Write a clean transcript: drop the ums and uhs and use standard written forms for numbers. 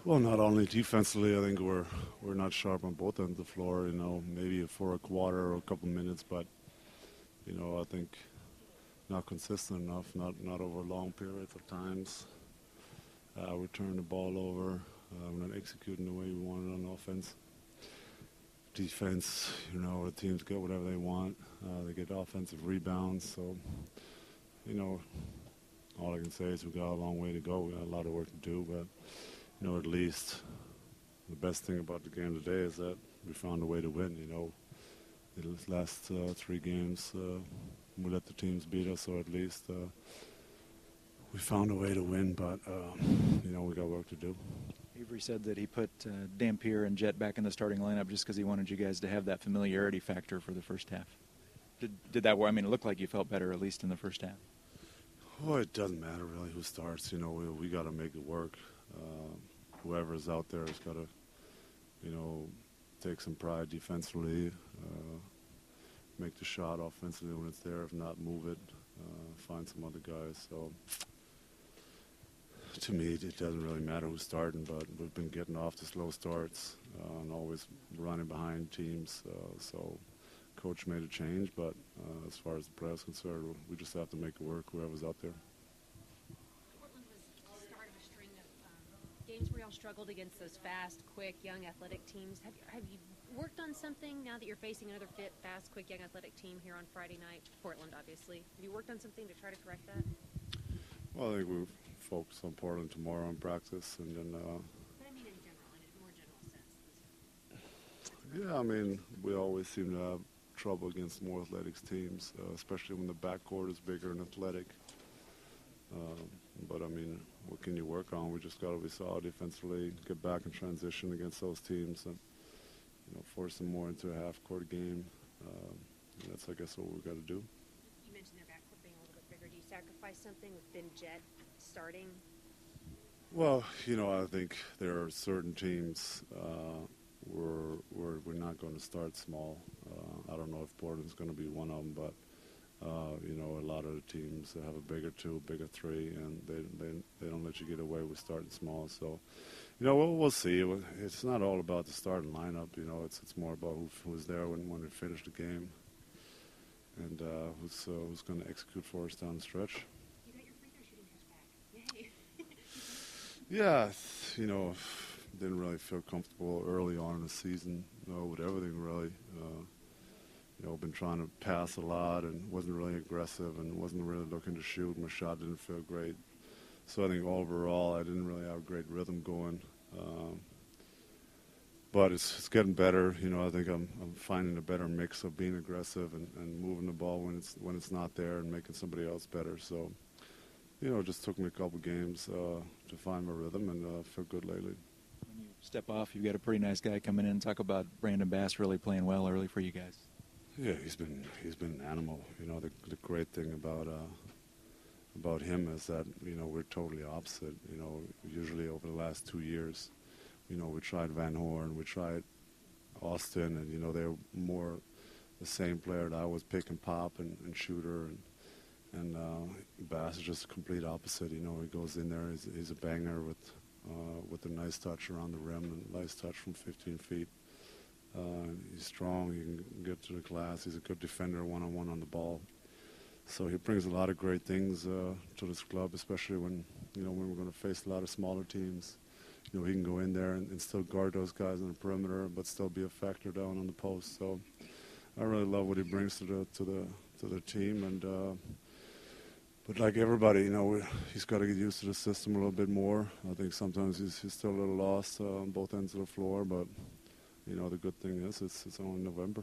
Well, not only defensively, I think we're not sharp on both ends of the floor. You know, maybe for a quarter or a couple minutes, but you know, I think not consistent enough. Not over long periods of times. We turn the ball over. We're not executing the way we want it on offense. Defense, you know, the teams get whatever they want. They get offensive rebounds. So, you know, all I can say is we've got a long way to go. We've got a lot of work to do, but you know, at least the best thing about the game today is that we found a way to win. You know, the last 3 games we let the teams beat us, so at least we found a way to win. But you know, we got work to do. Avery said that he put Dampier and Jet back in the starting lineup just because he wanted you guys to have that familiarity factor for the first half. Did that work? I mean, it looked like you felt better, at least in the first half. Well, it doesn't matter really who starts. You know, we got to make it work. Whoever's out there has got to, you know, take some pride defensively, make the shot offensively when it's there. If not, move it, find some other guys. So, to me, it doesn't really matter who's starting, but we've been getting off to slow starts and always running behind teams. So, coach made a change, but as far as the play is concerned, we just have to make it work, whoever's out there. Portland was the start of a string of games where y'all struggled against those fast, quick, young, athletic teams. Have you worked on something now that you're facing another fit, fast, quick, young, athletic team here on Friday night? Portland, obviously. Have you worked on something to try to correct that? Well, I think we'll focus on Portland tomorrow in practice, and then. But I mean, in general, in a more general sense. Yeah, I mean, we always seem to have trouble against more athletics teams, especially when the backcourt is bigger and athletic. But I mean, what can you work on? We just got to be solid defensively, get back in transition against those teams, and you know, force them more into a half-court game. And that's, I guess, what we've got to do. You mentioned their backcourt being a little bit bigger. Do you sacrifice something with Ben Jet starting? Well, you know, I think there are certain teams we're not going to start small. I don't know if Portland's going to be one of them, but you know, a lot of the teams have a bigger 2, bigger 3, and they don't let you get away with starting small. So, you know, we'll see. It's not all about the starting lineup. You know, it's more about who's there when we finish the game, and who's going to execute for us down the stretch. You got your free throw shooting touch back. Yay! Yeah, you know, didn't really feel comfortable early on in the season, you know, with everything really. You know, been trying to pass a lot and wasn't really aggressive and wasn't really looking to shoot. My shot didn't feel great. So I think overall I didn't really have a great rhythm going. But it's getting better. You know, I think I'm finding a better mix of being aggressive and moving the ball when it's not there and making somebody else better. So, you know, it just took me a couple games to find my rhythm, and feel good lately. When you step off, you've got a pretty nice guy coming in. Talk about Brandon Bass really playing well early for you guys. Yeah, he's been an animal. You know, the great thing about him is that, you know, we're totally opposite. You know, usually over the last 2 years, you know, we tried Van Horn, we tried Austin, and you know, they're more the same player that I was, pick and pop and shooter, and Bass is just a complete opposite. You know, he goes in there, he's a banger with a nice touch around the rim and a nice touch from 15 feet. He's strong, he can get to the glass, he's a good defender one-on-one on the ball. So he brings a lot of great things to this club, especially when we're going to face a lot of smaller teams. You know, he can go in there and still guard those guys on the perimeter, but still be a factor down on the post. So I really love what he brings to the team. And but like everybody, you know, he's got to get used to the system a little bit more. I think sometimes he's still a little lost on both ends of the floor, but you know, the good thing is it's only November.